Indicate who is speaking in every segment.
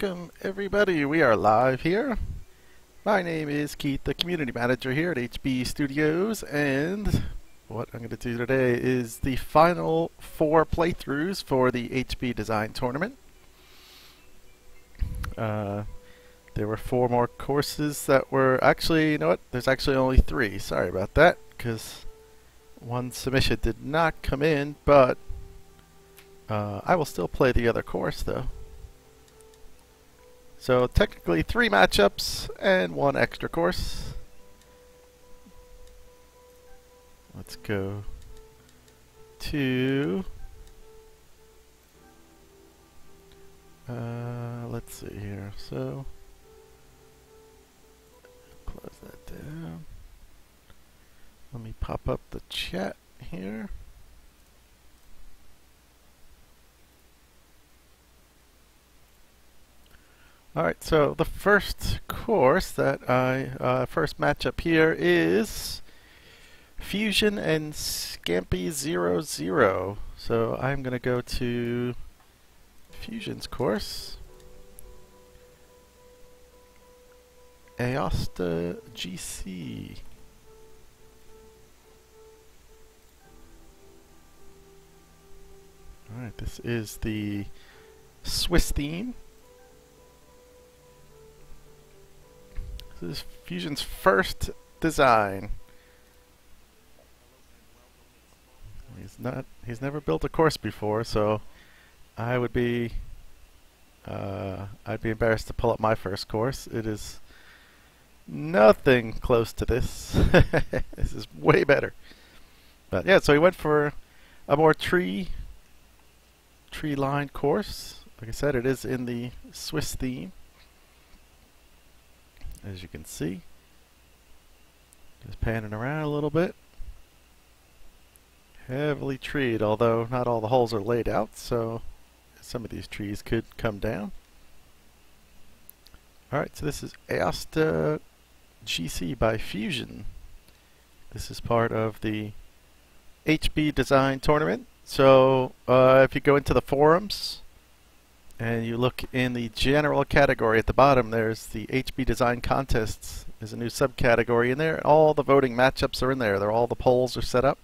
Speaker 1: Welcome everybody, we are live here. My name is Keith, the community manager here at HB Studios, and what I'm going to do today is the final 4 playthroughs for the HB Design Tournament. There were 4 more courses that were actually, you know what, there's actually only 3, sorry about that, because one submission did not come in, but I will still play the other course though. So technically 3 matchups and 1 extra course. Let's go to let's see here. So close that down. Let me pop up the chat here. Alright, so the first course that first matchup here is Fusion and Scampy 00. So I'm going to go to Fusion's course. Aosta GC. Alright, this is the Swiss theme. This is Fusion's first design. He's never built a course before, so I'd be embarrassed to pull up my first course. It is nothing close to this. This is way better. But yeah, so he went for a more tree line course. Like I said, it is in the Swiss theme, as you can see. Just panning around a little bit. Heavily treed, although not all the holes are laid out, so some of these trees could come down. Alright, so this is Aosta GC by Fusion. This is part of the HB Design Tournament. So if you go into the forums and you look in the general category at the bottom, there's the HB Design Contests. There's a new subcategory in there. All the voting matchups are in there. All the polls are set up.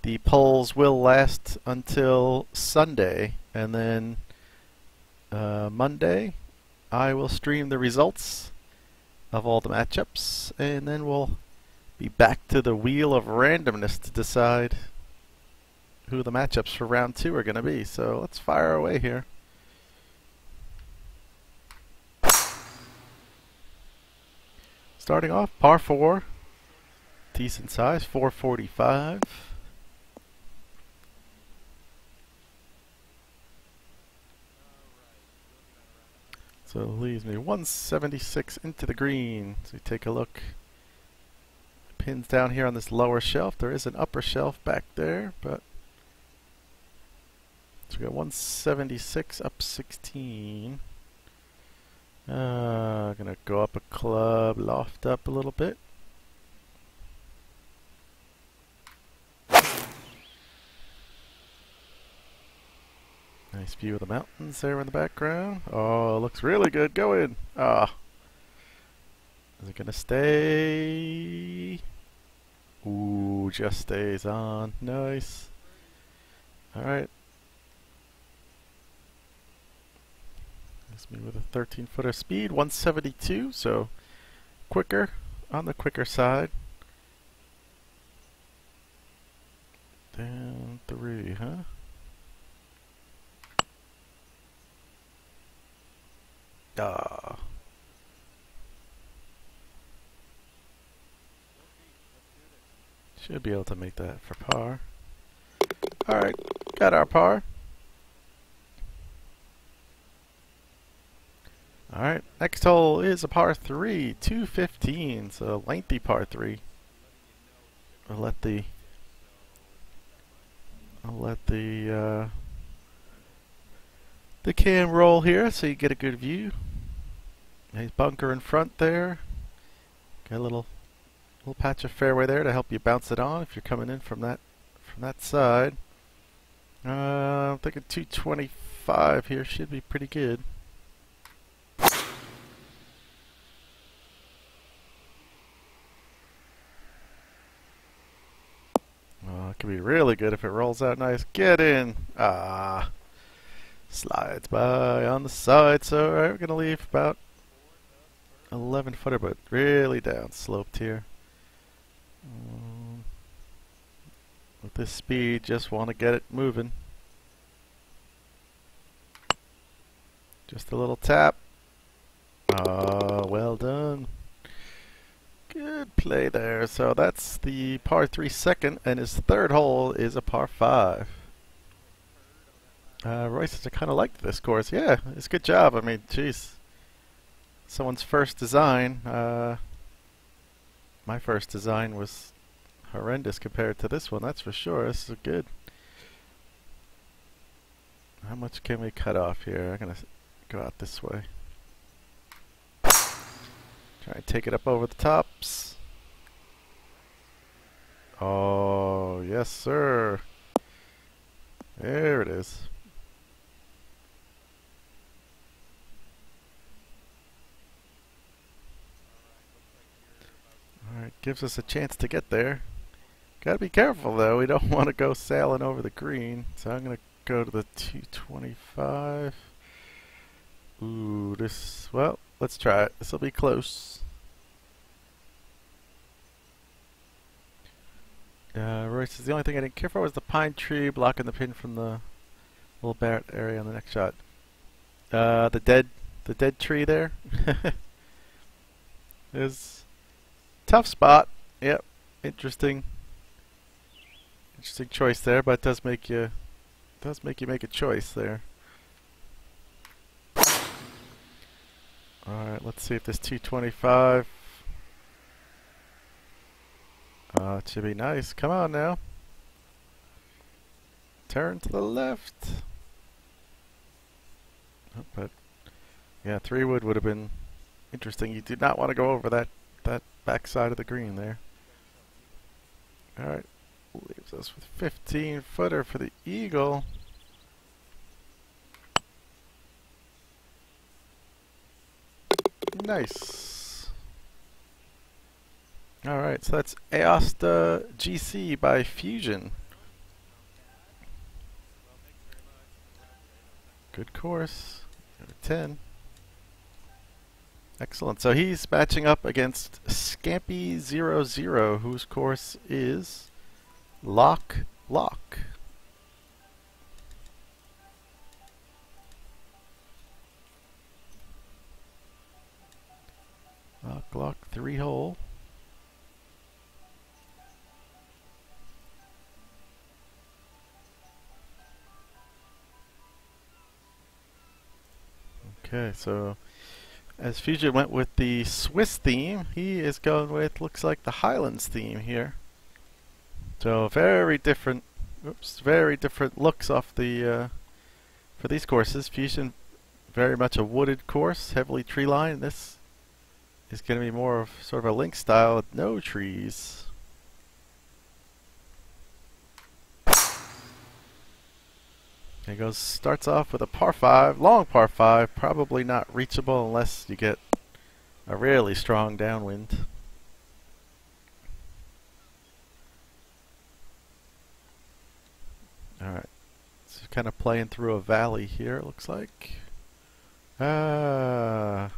Speaker 1: The polls will last until Sunday, and then Monday I will stream the results of all the matchups, and then we'll be back to the wheel of randomness to decide who the matchups for round 2 are going to be. So let's fire away here. Starting off, par 4, decent size, 445. So it leaves me 176 into the green. So you take a look. Pins down here on this lower shelf. There is an upper shelf back there, but so we got 176 up 16. Gonna go up a club, loft up a little bit. Nice view of the mountains there in the background. Oh, looks really good. Go in. Ah. Is it gonna stay? Ooh, just stays on. Nice. Alright. That's me with a 13-footer speed, 172, so quicker, on the quicker side. Down 3, huh? Ah. Should be able to make that for par. Alright, got our par. Alright, next hole is a par 3, 215, so lengthy par 3. I'll let the cam roll here so you get a good view. Nice bunker in front there. Got a little patch of fairway there to help you bounce it on if you're coming in from that side. I'm thinking 225 here should be pretty good. could be really good if it rolls out nice. Get in! Ah. Slides by on the side. So, alright, we're going to leave about 11 footer, but really down sloped here. With this speed, just want to get it moving. Just a little tap. Oh, well done. Good play there. So that's the par 3 second, and his third hole is a par 5. Royce, I kind of liked this course. Yeah, it's a good job. I mean, geez. Someone's first design. My first design was horrendous compared to this one, that's for sure. This is good. How much can we cut off here? I'm going to go out this way. Try and take it up over the tops. Oh, yes, sir. There it is. Alright, gives us a chance to get there. Gotta be careful though, we don't want to go sailing over the green. So I'm gonna go to the 225. Ooh, well, let's try it. This'll be close. Royce says the only thing I didn't care for was the pine tree blocking the pin from the little Barrett area on the next shot. The dead tree there. Is tough spot. Yep, interesting choice there, but it does make you make a choice there. All right, let's see if this 225. It should be nice. Come on now. Turn to the left. Oh, but yeah, 3-wood would have been interesting. You do not want to go over that back side of the green there. All right, leaves us with 15 footer for the eagle. Nice. All right, so that's Aosta GC by Fusion. Good course. 10. Excellent. So he's matching up against Scampy00, whose course is Lock. Lock 3-hole. Okay, so as Fusion went with the Swiss theme, he is going with, looks like, the Highlands theme here. So very different looks off the for these courses. Fusion, very much a wooded course, heavily tree lined. This is going to be more of sort of a link style with no trees. It goes, starts off with a par 5, long par 5, probably not reachable unless you get a really strong downwind. Alright, so kind of playing through a valley here, it looks like. Okay.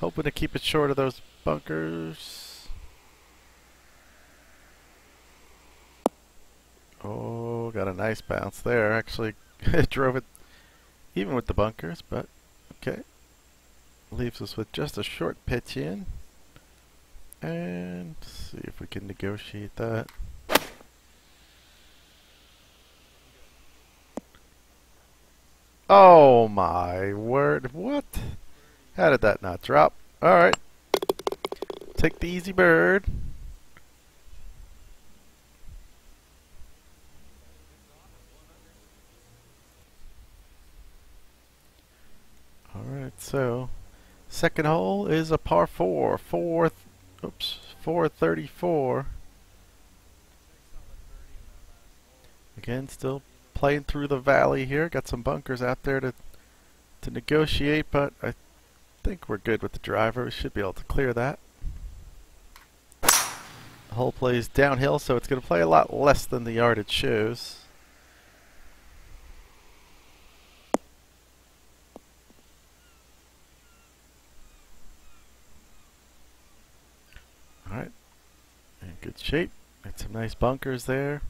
Speaker 1: Hoping to keep it short of those bunkers. Oh, got a nice bounce there. Actually, drove it even with the bunkers, but okay. Leaves us with just a short pitch in. And see if we can negotiate that. Oh my word, what? How did that not drop? Alright. Take the easy bird. Alright, so second hole is a par 4. 434. Again, still playing through the valley here. Got some bunkers out there to negotiate, but I think we're good with the driver. We should be able to clear that. The hole plays downhill, so it's going to play a lot less than the yardage shows. Alright, in good shape. Got some nice bunkers there.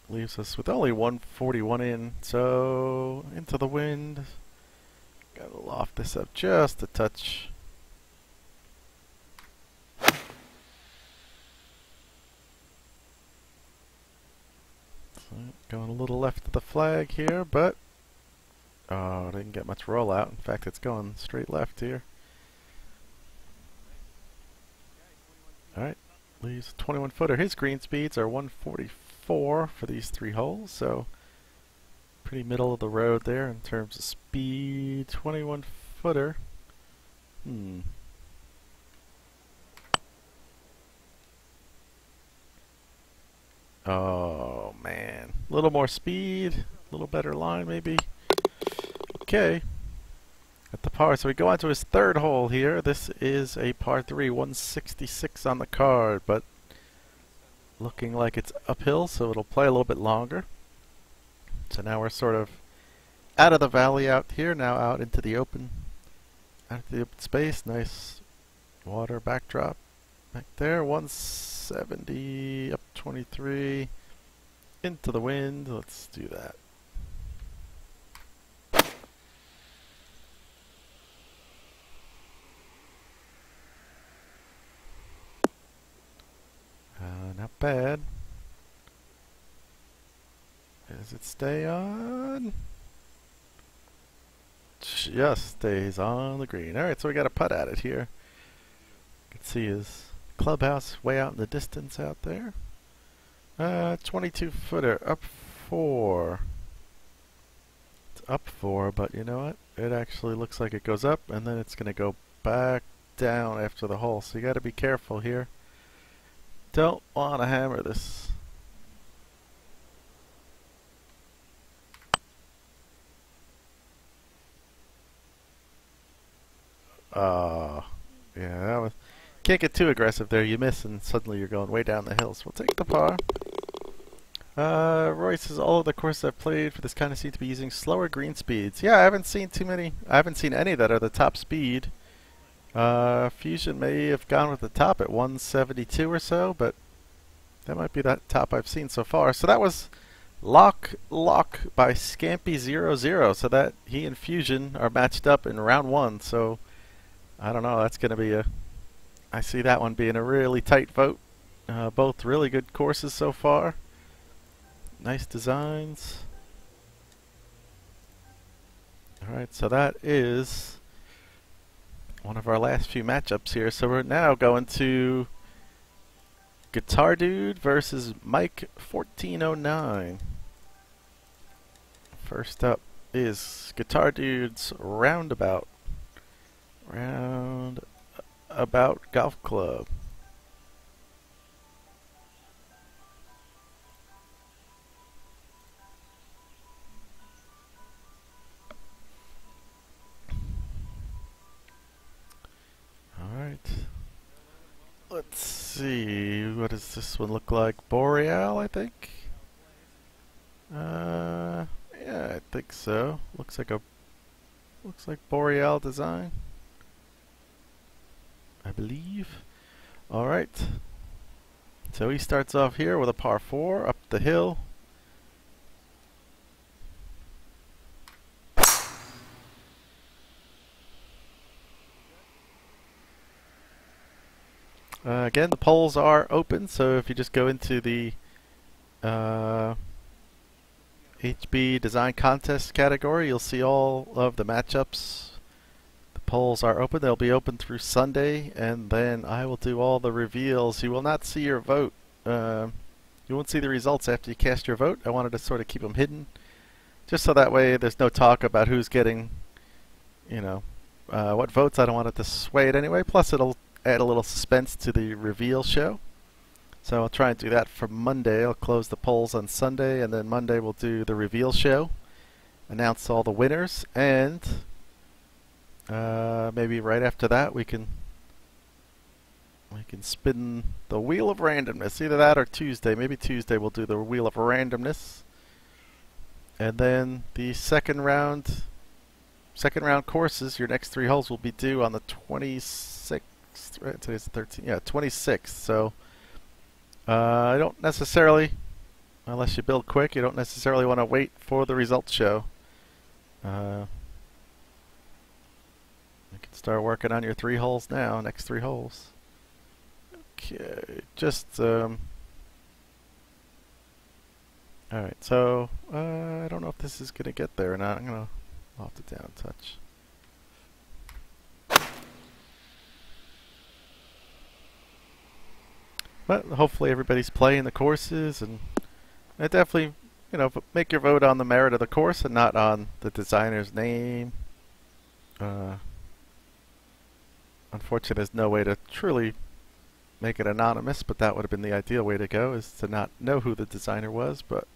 Speaker 1: Leaves us with only 141 in, so into the wind. Gotta loft this up just a touch. So going a little left of the flag here, but didn't get much rollout. In fact, it's going straight left here. Alright, leaves a 21 footer. His green speeds are 144 for these 3 holes, so pretty middle of the road there in terms of speed. 21 footer. Oh man, a little more speed, a little better line maybe. Okay. At the par, so we go on to his 3rd hole here. This is a par 3, 166 on the card, but looking like it's uphill, so it'll play a little bit longer. So now we're sort of out of the valley out here, now out into the open, space. Nice water backdrop back there. 170 up 23 into the wind. Let's do that. Not bad. Does it stay on? Just stays on the green. Alright, so we got a putt at it here. You can see his clubhouse way out in the distance out there. 22 footer, up 4. It's up 4, but you know what? It actually looks like it goes up, and then it's going to go back down after the hole. So you got to be careful here. Don't want to hammer this. Yeah, that was. Can't get too aggressive there. You miss, and suddenly you're going way down the hill. So we'll take the par. Roy says all of the courses I've played for this kind of seem to be using slower green speeds. Yeah, I haven't seen too many. I haven't seen any that are the top speed. Fusion may have gone with the top at 172 or so, but that might be that top I've seen so far. So that was Lock by Scampy00. So that he and Fusion are matched up in round 1. So I don't know. That's going to be a. I see that one being a really tight vote. Both really good courses so far. Nice designs. Alright, so that is one of our last few matchups here. So we're now going to Guitar Dude versus Mike 1409. First up is Guitar Dude's Roundabout Golf Club. Alright. Let's see, what does this one look like? Boreal, I think? Yeah, I think so. Looks like Boreal design, I believe. Alright. So he starts off here with a par 4 up the hill. Again, the polls are open, so if you just go into the HB Design Contest category, you'll see all of the matchups. The polls are open. They'll be open through Sunday, and then I will do all the reveals. You will not see your vote. You won't see the results after you cast your vote. I wanted to sort of keep them hidden, just so that way there's no talk about who's getting, you know, what votes. I don't want it to sway it anyway. Plus, it'll add a little suspense to the reveal show. So I'll try and do that for Monday. I'll close the polls on Sunday, and then Monday we'll do the reveal show, announce all the winners, and maybe right after that we can We can spin the Wheel of Randomness. Either that or Tuesday. Maybe Tuesday we'll do the Wheel of Randomness. And then the second round courses, your next 3 holes will be due on the 26th. Right? Today's the 13th. Yeah, 26th. So I don't necessarily, unless you build quick, you don't necessarily want to wait for the results show. You can start working on your 3 holes now, next 3 holes. Okay, just alright, so I don't know if this is going to get there or not. I'm going to loft it down a touch. But hopefully everybody's playing the courses, and I definitely, you know, make your vote on the merit of the course and not on the designer's name. Unfortunately, there's no way to truly make it anonymous, but that would have been the ideal way to go, is to not know who the designer was, but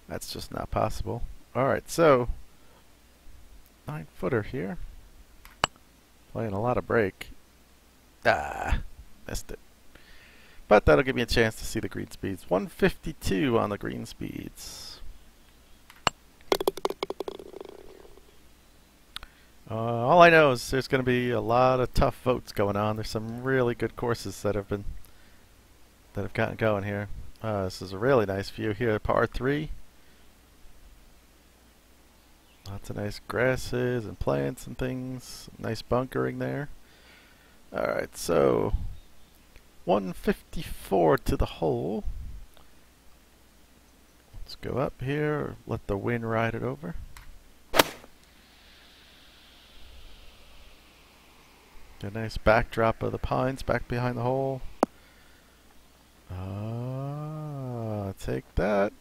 Speaker 1: that's just not possible. Alright, so 9-footer here. Playing a lot of break. Ah, missed it. But that'll give me a chance to see the green speeds. 152 on the green speeds. All I know is there's going to be a lot of tough votes going on. There's some really good courses that have gotten going here. This is a really nice view here, par 3. Lots of nice grasses and plants and things. Nice bunkering there. Alright, so 154 to the hole. Let's go up here, let the wind ride it over. A nice backdrop of the pines back behind the hole. Take that.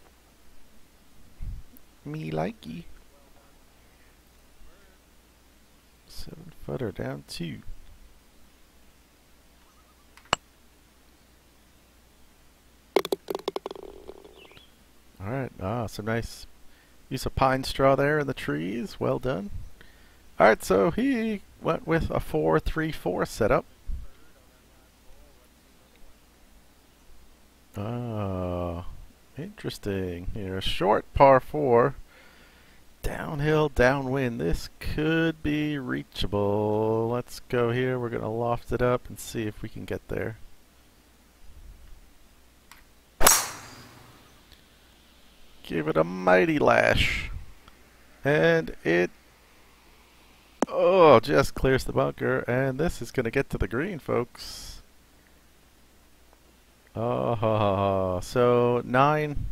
Speaker 1: Me likey. 7-footer down 2. Alright, some nice use of pine straw there in the trees. Well done. Alright, so he went with a 4-3-4 setup. Interesting. Here, a short par 4. Downhill, downwind. This could be reachable. Let's go here. We're going to loft it up and see if we can get there. Give it a mighty lash. And it just clears the bunker. And this is going to get to the green, folks. So 9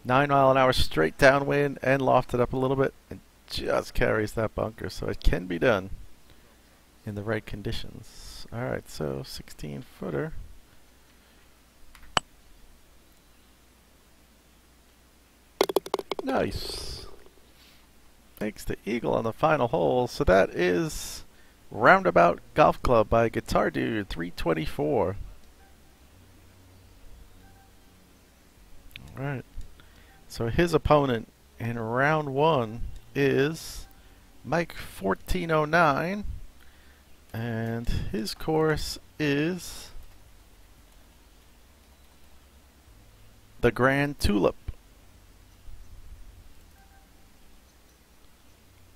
Speaker 1: mile an hour straight downwind and lofted up a little bit and just carries that bunker. So it can be done in the right conditions. Alright, so 16-footer. Nice. Makes the eagle on the final hole. So that is Roundabout Golf Club by Guitar Dude 324. Alright. So his opponent in round 1 is Mike 1409. And his course is the Grand Tulip.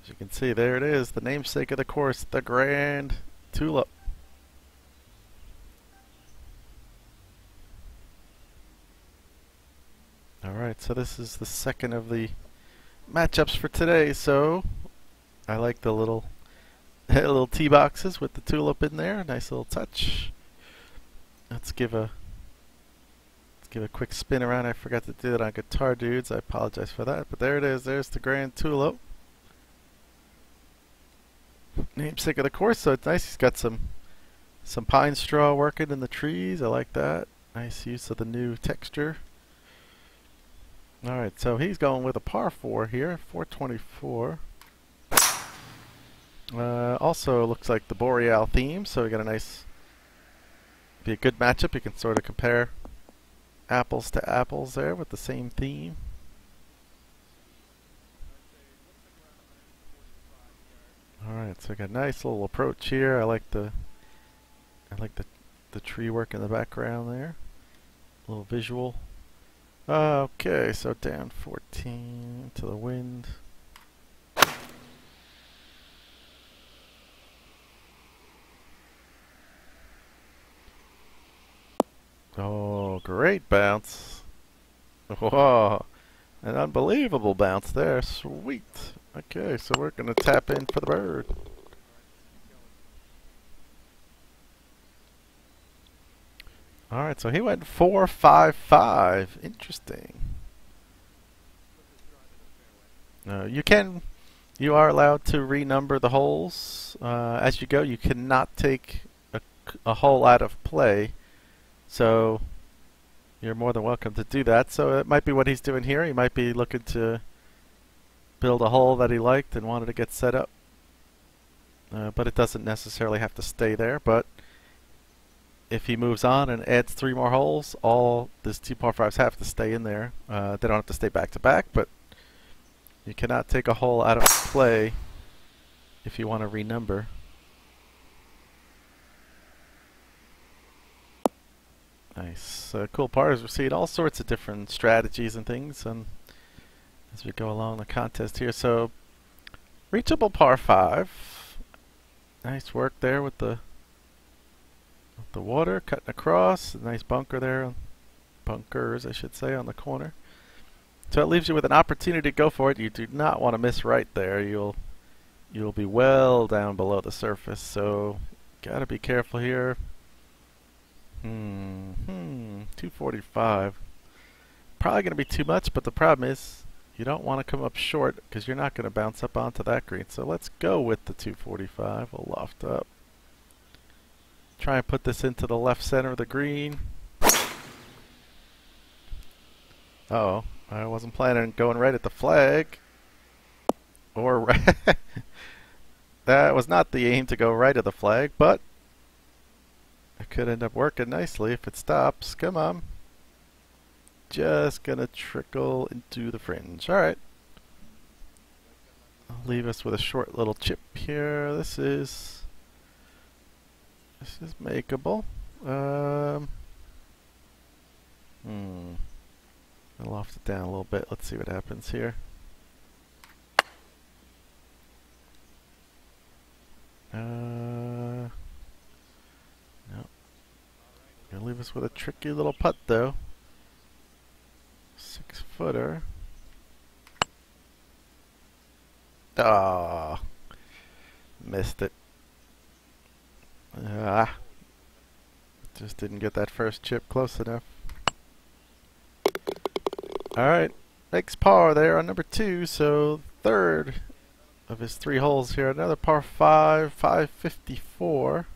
Speaker 1: As you can see, there it is, the namesake of the course, the Grand Tulip. Alright, so this is the second of the matchups for today. So I like the little tee boxes with the tulip in there. Nice little touch. Let's give a quick spin around. I forgot to do that on Guitar Dudes. I apologize for that. But there it is. There's the Grand Tulip. Namesake of the course, so it's nice. He's got some pine straw working in the trees. I like that. Nice use of the new texture. Alright, so he's going with a par 4 here, 424. Also looks like the Boreal theme, so we got be a good matchup. You can sort of compare apples to apples there with the same theme. Alright, so we got a nice little approach here. I like the the tree work in the background there. A little visual. Okay, so down 14 to the wind. Oh, great bounce. Whoa, an unbelievable bounce there. Sweet. Okay, so we're going to tap in for the bird. Alright, so he went 4-5-5. Interesting. You are allowed to renumber the holes as you go. You cannot take a hole out of play. So you're more than welcome to do that. So it might be what he's doing here. He might be looking to build a hole that he liked and wanted to get set up. But it doesn't necessarily have to stay there. But if he moves on and adds 3 more holes, all these 2 par 5s have to stay in there. They don't have to stay back to back, but you cannot take a hole out of play if you want to renumber. Nice. Cool part is we're seeing all sorts of different strategies and things as we go along the contest here. So, reachable par 5. Nice work there with the water cutting across. A nice bunker there. Bunkers, I should say, on the corner. So it leaves you with an opportunity to go for it. You do not want to miss right there. You'll be well down below the surface. So, gotta be careful here. 245. Probably going to be too much, but the problem is you don't want to come up short because you're not going to bounce up onto that green. So let's go with the 245. We'll loft up. Try and put this into the left center of the green. Uh-oh. I wasn't planning on going right at the flag. Or right. That was not the aim to go right at the flag, but it could end up working nicely if it stops. Come on. Just gonna trickle into the fringe. Alright. I'll leave us with a short little chip here. This is makeable. I'll loft it down a little bit. Let's see what happens here. No. Gonna leave us with a tricky little putt though. 6-footer. Ah, missed it. Just didn't get that first chip close enough. Alright, makes par there on number 2, so third of his 3 holes here. Another par 5, 554.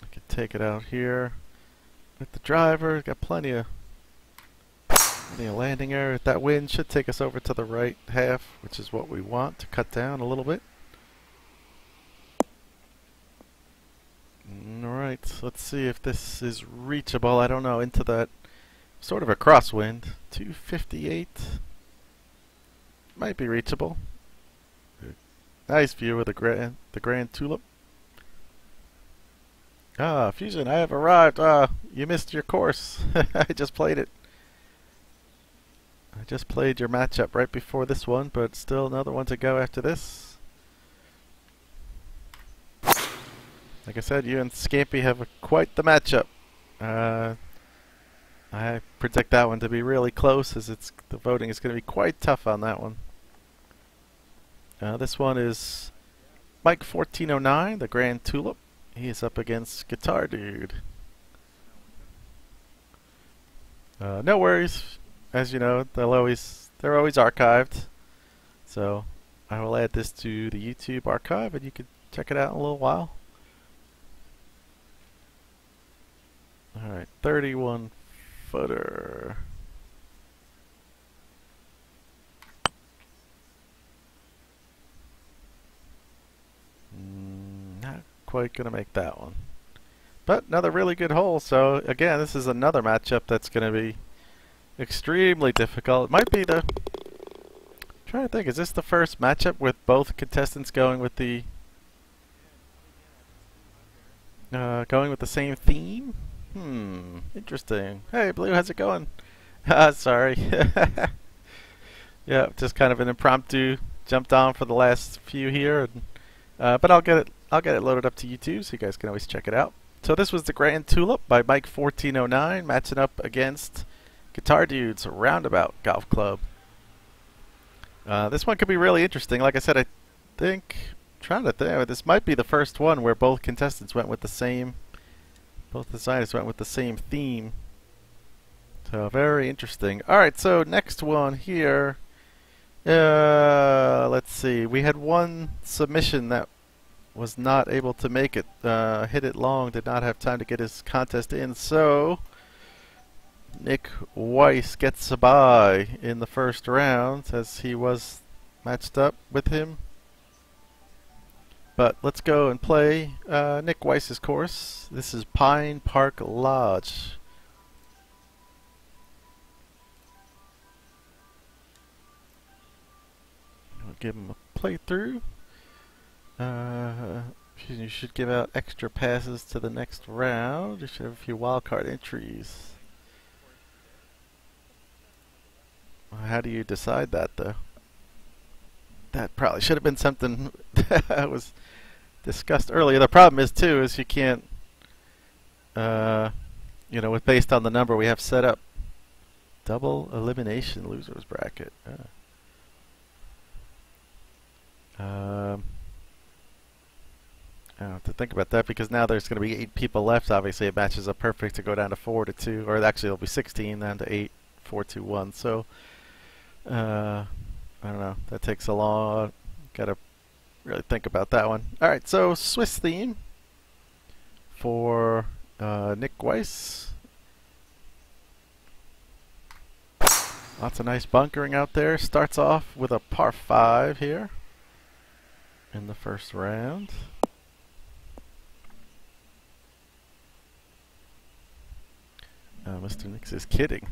Speaker 1: I could take it out here with the driver. Got plenty of landing area. That wind should take us over to the right half, which is what we want to cut down a little bit. Alright, let's see if this is reachable. I don't know, into that sort of a crosswind. 258 might be reachable. Nice view of the Grand Tulip. Ah, Fusion, I have arrived. You missed your course. I just played it. I just played your matchup right before this one, but still another one to go after this. Like I said, you and Scampy have quite the matchup. I predict that one to be really close, as the voting is going to be quite tough on that one. This one is Mike 1409, the Grand Tulip. He is up against Guitar Dude. No worries, as you know, they're always archived. So I will add this to the YouTube archive, and you can check it out in a little while. Alright, 31-footer. Not quite going to make that one. But another really good hole. So again, this is another matchup that's going to be extremely difficult. It might be the... I'm trying to think, is this the first matchup with both contestants going with the Going with the same theme? Interesting. Hey, Blue, how's it going? Sorry. Yeah, just kind of an impromptu jumped on for the last few here, and, but I'll get it loaded up to YouTube, so you guys can always check it out. So this was the Grand Tulip by Mike1409, matching up against Guitar Dudes Roundabout Golf Club. This one could be really interesting. Like I said, trying to think, this might be the first one where both contestants went with the same, both designers went with the same theme. So very interesting. Alright, so next one here. Let's see. We had one submission that was not able to make it. Hit it long, did not have time to get his contest in. So Nick Weiss gets a bye in the first round as he was matched up with him. But let's go and play Nick Weiss's course. This is Pine Park Lodge. I'll give him a playthrough. You should give out extra passes to the next round. You should have a few wildcard entries. How do you decide that, though? That probably should have been something that was discussed earlier. The problem is, too, is you can't, you know, based on the number we have set up. Double elimination losers bracket. I have to think about that because now there's going to be 8 people left. Obviously, it matches up perfect to go down to 4 to 2, or actually it'll be 16 down to 8, 4 2 1. So I don't know. That takes a long. Got to really think about that one. All right, so Swiss theme for Nick Weiss. Lots of nice bunkering out there. Starts off with a par 5 here in the first round. Mr. Nix is kidding.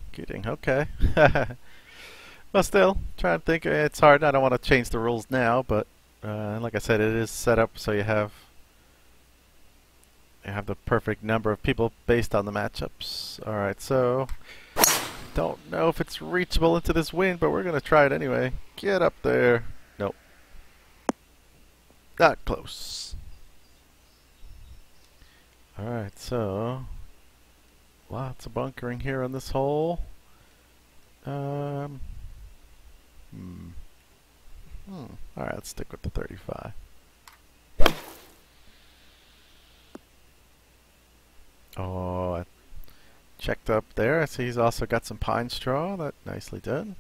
Speaker 1: Okay. Well, still, trying to think. It's hard. I don't want to change the rules now, but like I said, it is set up so you have the perfect number of people based on the matchups. All right, so don't know if it's reachable into this wind, but we're gonna try it anyway. Get up there. Nope. Not close. All right, so lots of bunkering here on this hole. Alright, let's stick with the 35. Oh, I checked up there. I see he's also got some pine straw. That nicely done.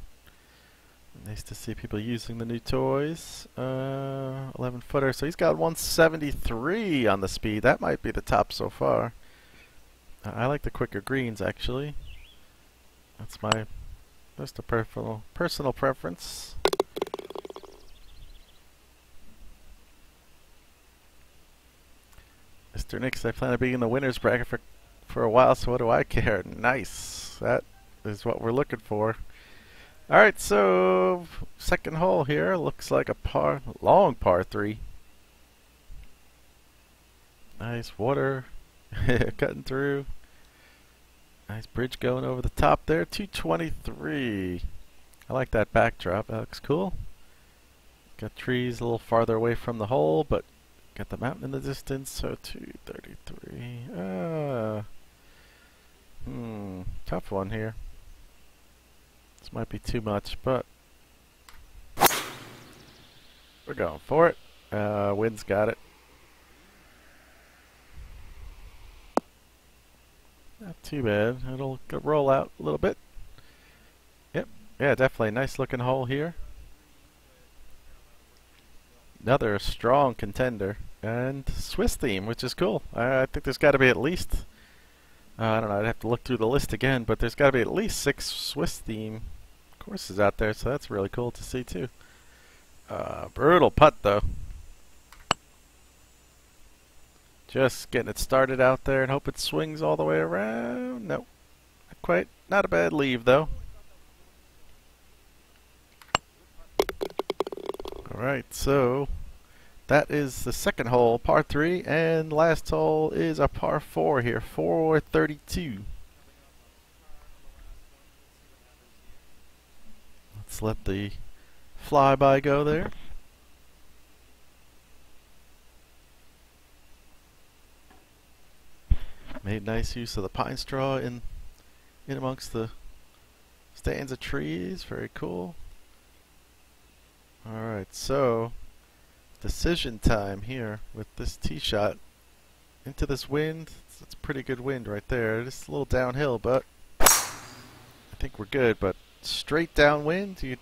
Speaker 1: Nice to see people using the new toys. 11 footer. So he's got 173 on the speed. That might be the top so far. I like the quicker greens, actually. That's my just a personal preference. Mr. Nix, I plan to be in the winner's bracket for a while, so what do I care? Nice. That is what we're looking for. Alright, so second hole here looks like a long par 3. Nice water cutting through. Nice bridge going over the top there. 223. I like that backdrop. That looks cool. Got trees a little farther away from the hole, but got the mountain in the distance. So 233. Tough one here. This might be too much, but we're going for it. Wind's got it. Not too bad. It'll roll out a little bit. Yep. Yeah, definitely a nice looking hole here. Another strong contender. And Swiss theme, which is cool. I think there's got to be at least, I don't know, I'd have to look through the list again, but there's got to be at least 6 Swiss theme courses out there, so that's really cool to see too. Brutal putt though. Just getting it started out there and hope it swings all the way around. Nope. Not quite. Not a bad leave, though. Alright, so That is the second hole, par 3, and last hole is a par 4 here, 432. Let's let the flyby go there. Made nice use of the pine straw in amongst the stands of trees. Very cool. Alright, so decision time here with this tee shot into this wind. It's a pretty good wind right there. Just a little downhill, but I think we're good. But straight downwind, you'd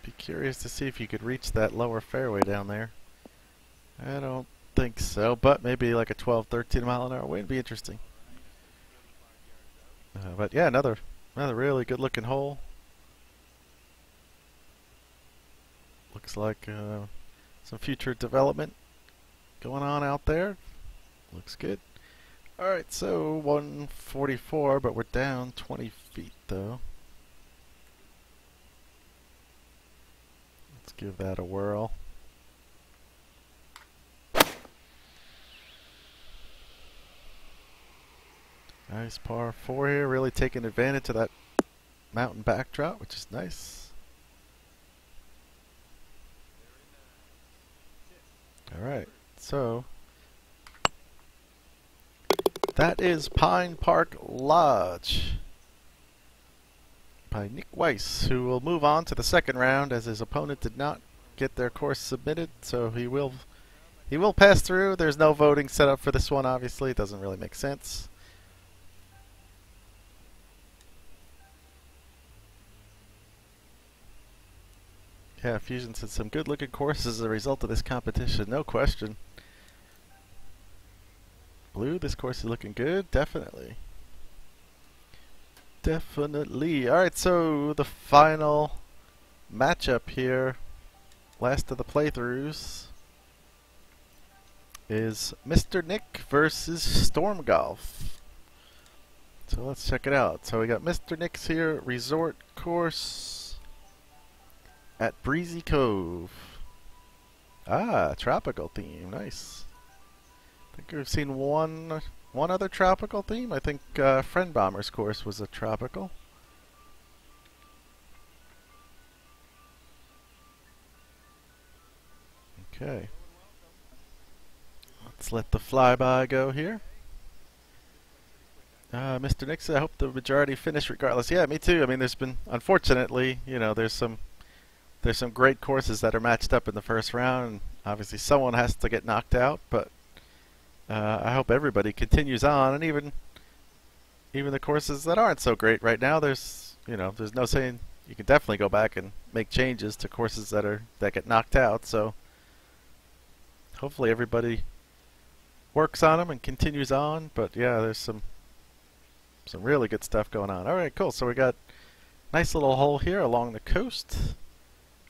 Speaker 1: be curious to see if you could reach that lower fairway down there. I don't think so, but maybe like a 12, 13 mile an hour wind would be interesting. But yeah, another really good looking hole. Looks like some future development going on out there. Looks good. Alright, so 144, but we're down 20 feet though. Let's give that a whirl. Nice par 4 here, really taking advantage of that mountain backdrop, which is nice. Alright, so that is Pine Park Lodge by Nick Weiss, who will move on to the second round as his opponent did not get their course submitted, so he will pass through. There's no voting set up for this one, obviously. It doesn't really make sense. Yeah, Fusion's had some good looking courses as a result of this competition, no question. Blue, this course is looking good, definitely. Definitely. Alright, so the final matchup here, last of the playthroughs, is Mr. Nick versus Storm Golf. So let's check it out. So we got Mr. Nick's here, resort course at Breezy Cove. Ah, tropical theme, nice. I think we've seen one other tropical theme. I think Friend Bomber's course was a tropical. Okay. Let's let the flyby go here. Mr. Nixon, I hope the majority finish regardless. Yeah, me too. I mean, there's been, unfortunately, you know, there's some great courses that are matched up in the first round, and obviously someone has to get knocked out, but I hope everybody continues on, and even the courses that aren't so great right now, there's no saying, you can definitely go back and make changes to courses that get knocked out, so hopefully everybody works on them and continues on. But yeah, there's some really good stuff going on. Alright, cool. So we got a nice little hole here along the coast.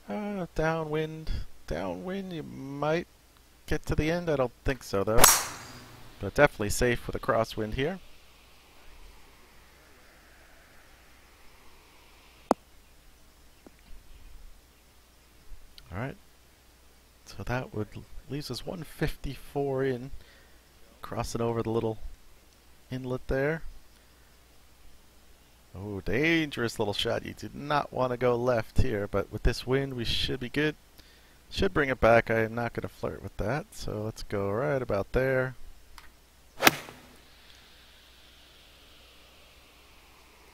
Speaker 1: Downwind, you might get to the end. I don't think so though, but definitely safe with a crosswind here. Alright, so that leaves us 154 in, crossing over the little inlet there. Oh, dangerous little shot. You do not want to go left here, but with this wind we should be good. Should bring it back. I am not going to flirt with that, so let's go right about there.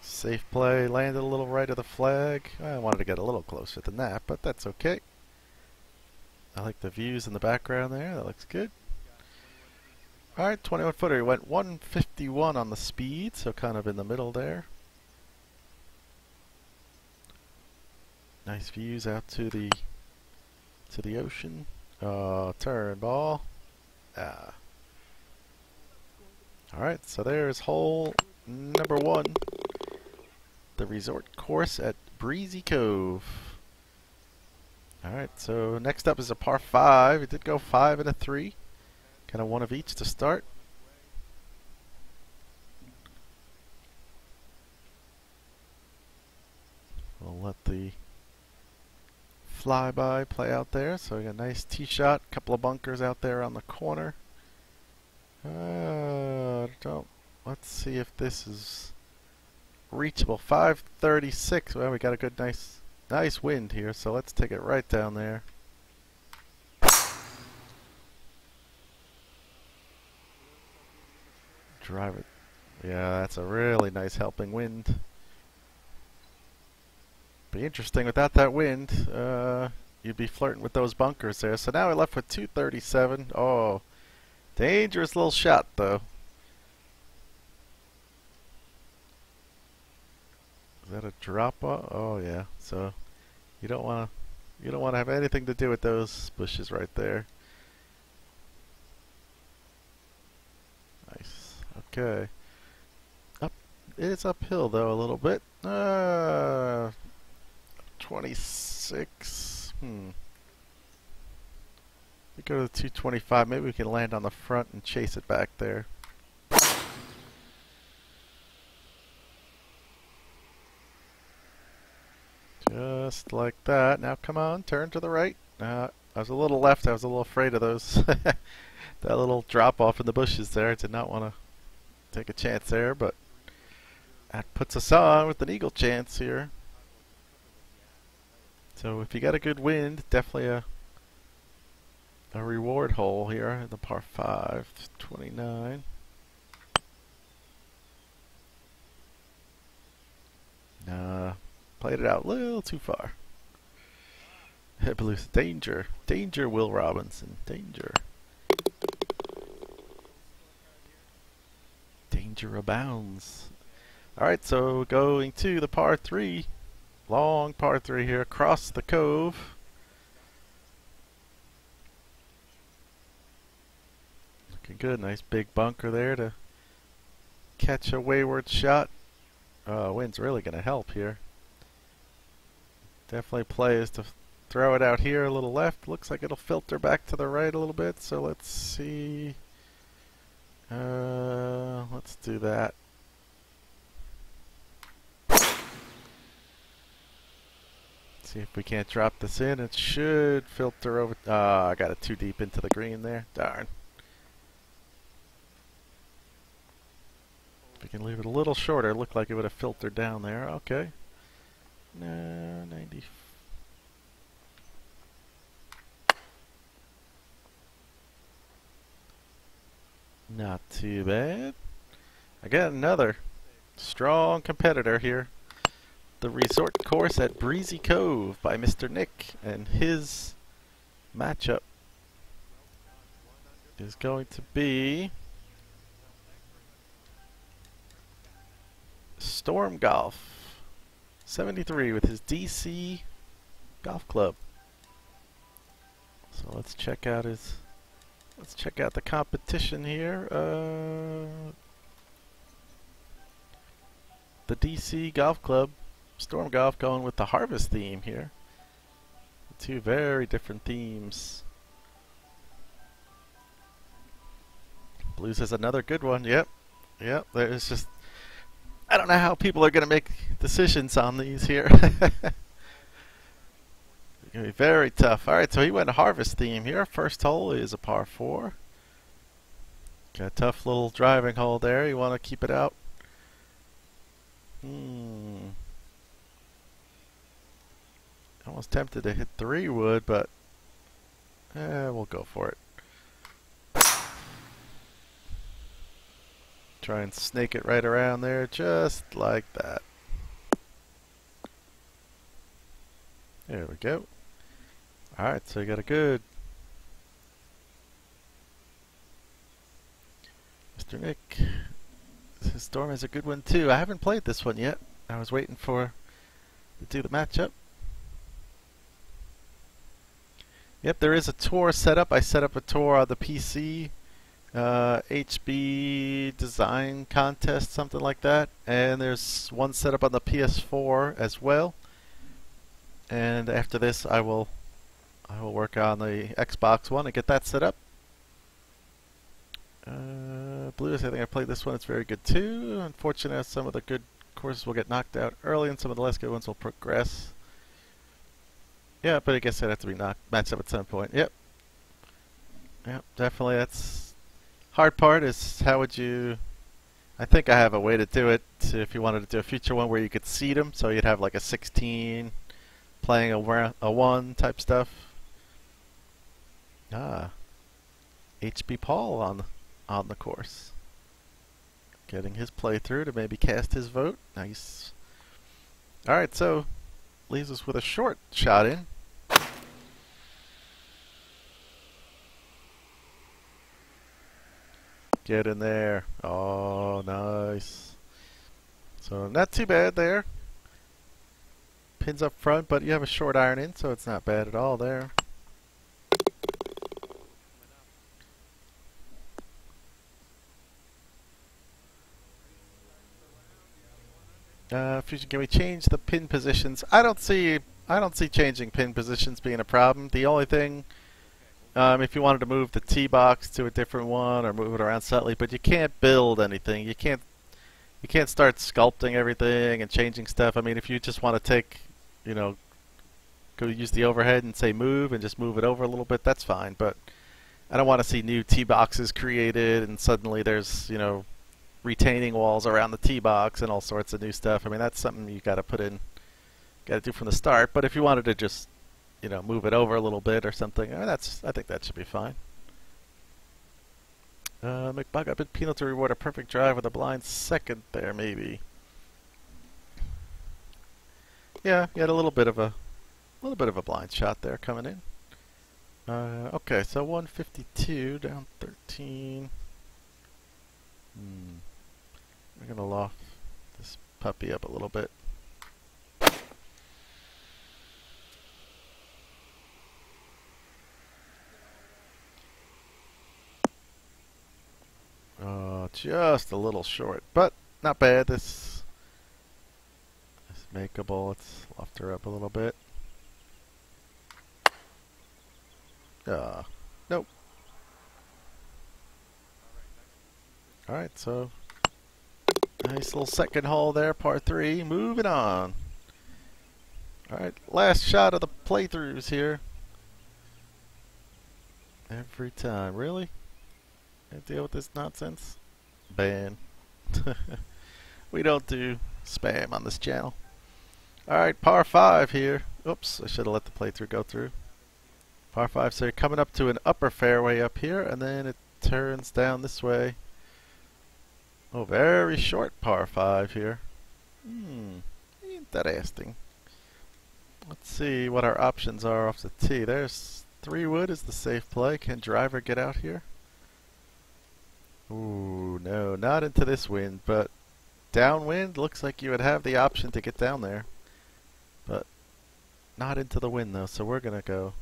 Speaker 1: Safe play, landed a little right of the flag. I wanted to get a little closer than that, but that's okay. I like the views in the background there. That looks good. Alright, 21 footer. He went 151 on the speed, so kind of in the middle there. Nice views out to the ocean. Turn ball. Alright, so there's hole number 1. The resort course at Breezy Cove. Alright, so next up is a par 5. It did go 5 and a 3. Kind of one of each to start. We'll let the flyby play out there. So we got a nice tee shot, couple of bunkers out there on the corner. Let's see if this is reachable. 536. Well, we got a good, nice wind here. So let's take it right down there. Drive it. Yeah, that's a really nice helping wind. Be interesting without that wind. You'd be flirting with those bunkers there. So now we're left with 237. Oh, dangerous little shot though. Is that a drop off? Oh yeah. So you don't want to have anything to do with those bushes right there. Nice. Okay. It's uphill though a little bit. 26. We go to the 225. Maybe we can land on the front and chase it back there. Just like that. Now come on, turn to the right. I was a little left. I was a little afraid of those. That little drop off in the bushes there. I did not want to take a chance there, but that puts us on with an eagle chance here. So if you got a good wind, definitely a reward hole here in the par 5, 29. Played it out a little too far. Blues, danger. Danger, Will Robinson. Danger. Danger abounds. Alright, so going to the par 3. Long par 3 here across the cove. Looking good. Nice big bunker there to catch a wayward shot. Wind's really going to help here. Definitely plays to throw it out here a little left. Looks like it'll filter back to the right a little bit. So let's see. Let's do that. See if we can't drop this in. It should filter over. I got it too deep into the green there. Darn. If we can leave it a little shorter, it looked like it would have filtered down there. Okay. No, 90. Not too bad. I got another strong competitor here. The resort course at Breezy Cove by Mr. Nick, and his matchup is going to be Storm Golf 73 with his DC golf club. So let's check out the competition here. The DC golf club, Storm Golf, going with the harvest theme here. Two very different themes. Blues has another good one. Yep. There's just, I don't know how people are going to make decisions on these here. It's going to be very tough. Alright, so he went harvest theme here. First hole is a par 4. Got a tough little driving hole there. You want to keep it out. Almost tempted to hit 3 wood, but we'll go for it. Try and snake it right around there, just like that. There we go. Alright, so you got a good Mr. Nick. This Storm is a good one too. I haven't played this one yet. I was waiting to do the matchup. Yep, there is a tour set up. I set up a tour on the PC. HB design contest, something like that. And there's one set up on the PS4 as well. And after this I will work on the Xbox One and get that set up. Blues, I think I played this one. It's very good too. Unfortunately, some of the good courses will get knocked out early and some of the less good ones will progress. Yeah, but I guess it'd have to be matched up at some point. Yep. Yep, definitely. That's hard part is how would you... I think I have a way to do it if you wanted to do a future one where you could seed them, so you'd have like a 16 playing a 1 type stuff. Ah, HB Paul on the course. Getting his playthrough to maybe cast his vote. Nice. Alright, so leaves us with a short shot in. Get in there. Oh, nice. So not too bad there. Pins up front, but you have a short iron in, so it's not bad at all there. Fusion, can we change the pin positions? I don't see changing pin positions being a problem. The only thing, if you wanted to move the tee box to a different one or move it around slightly, but you can't build anything. You can't start sculpting everything and changing stuff. I mean, if you just want to take, go use the overhead and say move and just move it over a little bit, that's fine. But I don't want to see new tee boxes created and suddenly there's, retaining walls around the tee box and all sorts of new stuff. I mean, that's something you got to put in, got to do from the start. But if you wanted to just, move it over a little bit or something, I think that should be fine. McBug, I've been penal to reward a perfect drive with a blind second there, maybe. Yeah, you had a little bit of a blind shot there coming in. Okay, so 152 down 13. We're gonna loft this puppy up a little bit. Oh, just a little short, but not bad. This is makeable. Let's loft her up a little bit. Nope. Alright, so nice little second hole there, par 3. Moving on. Alright, last shot of the playthroughs here. Every time. Really? I deal with this nonsense? Ban. We don't do spam on this channel. Alright, par 5 here. Oops, I should have let the playthrough go through. Par 5, so you're coming up to an upper fairway up here, and then it turns down this way. Oh, very short par 5 here. Interesting. Let's see what our options are off the tee. There's 3 wood is the safe play. Can driver get out here? Ooh, no, not into this wind, but downwind looks like you would have the option to get down there. But not into the wind though, so we're gonna go.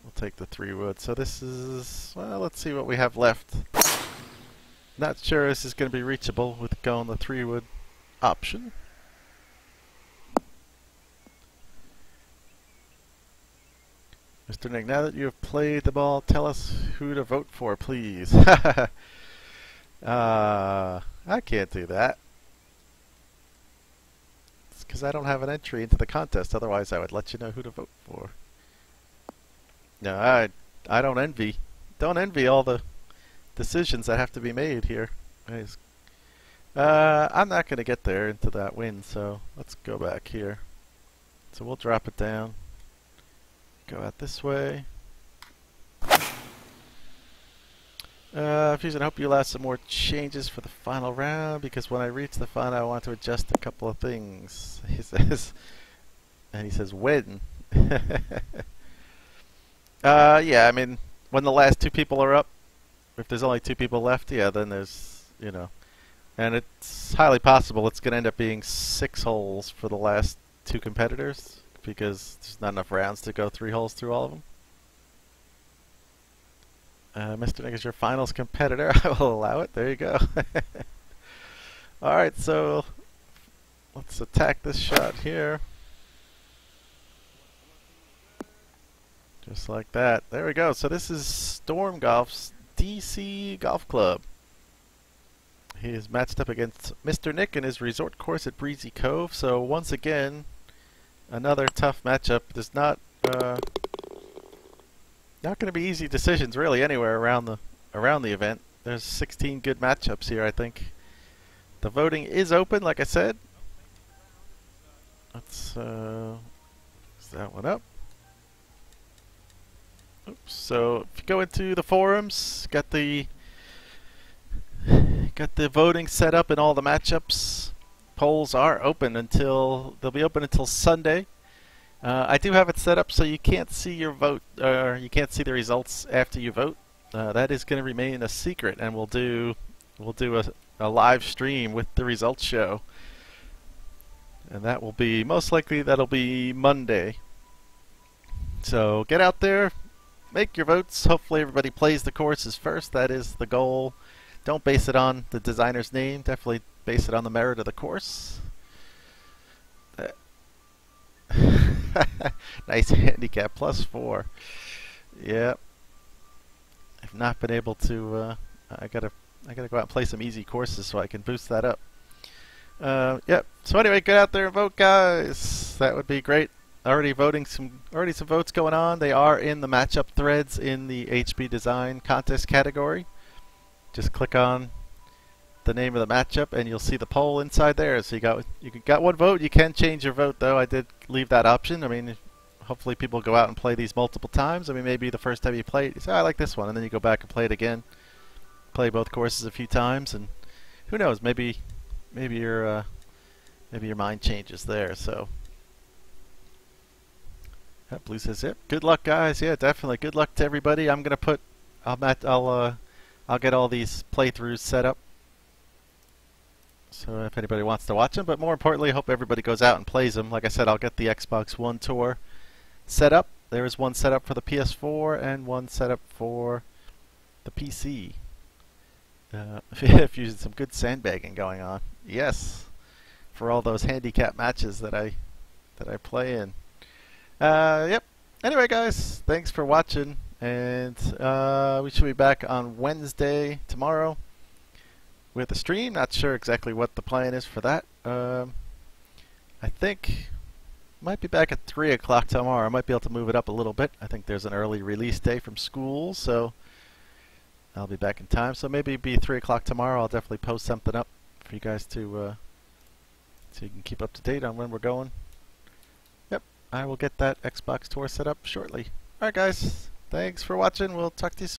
Speaker 1: We'll take the 3 wood. So this is, well, let's see what we have left. Not sure this is going to be reachable with going the 3 wood option. Mr. Nick, now that you have played the ball, tell us who to vote for, please. I can't do that. It's because I don't have an entry into the contest. Otherwise, I would let you know who to vote for. No, I don't envy. Don't envy all the decisions that have to be made here. I'm not going to get there into that wind, so let's go back here. So we'll drop it down. Go out this way. Fusion, I hope you allow some more changes for the final round, because when I reach the final, I want to adjust a couple of things. He says, and he says, when? Yeah, I mean, when the last 2 people are up, if there's only 2 people left, yeah, then there's, and it's highly possible it's going to end up being 6 holes for the last 2 competitors, because there's not enough rounds to go 3 holes through all of them. Mr. Nick is your finals competitor. I will allow it. There you go. Alright, so let's attack this shot here. Just like that. There we go. So this is Storm Golf's DC Golf Club. He is matched up against Mr. Nick in his resort course at Breezy Cove. So once again, another tough matchup. There's not Not going to be easy decisions really anywhere around the event. There's 16 good matchups here, I think. The voting is open, like I said. Let's that one up. Oops. So if you go into the forums, got the voting set up in all the matchups. Polls are open they'll be open until Sunday. I do have it set up so you can't see your vote, or you can't see the results after you vote. That is going to remain a secret, and we'll do a live stream with the results show, and that will be most likely that'll be Monday. So get out there, make your votes. Hopefully everybody plays the courses first. That is the goal. Don't base it on the designer's name. Definitely base it on the merit of the course. Nice handicap, +4. Yep. I've not been able to. I gotta go out and play some easy courses so I can boost that up. Yep. So anyway, get out there and vote, guys. That would be great. Already some votes going on. They are in the matchup threads in the HB Design contest category. Just click on the name of the matchup and you'll see the poll inside there. So you got one vote. You can change your vote though. I did leave that option. I mean, hopefully people go out and play these multiple times. I mean, maybe the first time you play it, you say, I like this one, and then you go back and play it again. Play both courses a few times, and who knows? Maybe your mind changes there. So. Blue says, "Yep. Good luck, guys. Yeah, definitely. Good luck to everybody. I'm gonna put. I'll get all these playthroughs set up. So if anybody wants to watch them, but more importantly, I hope everybody goes out and plays them. Like I said, I'll get the Xbox One tour set up. There is one set up for the PS4 and one set up for the PC. If using some good sandbagging going on. Yes, for all those handicap matches that I play in. Yep. Anyway, guys, thanks for watching, and we should be back on Wednesday tomorrow with a stream. Not sure exactly what the plan is for that. I think might be back at 3 o'clock tomorrow. I might be able to move it up a little bit. I think there's an early release day from school, so I'll be back in time. So maybe it'll be 3 o'clock tomorrow. I'll definitely post something up for you guys to so you can keep up to date on when we're going. I will get that Xbox tour set up shortly. Alright guys, thanks for watching. We'll talk to you soon.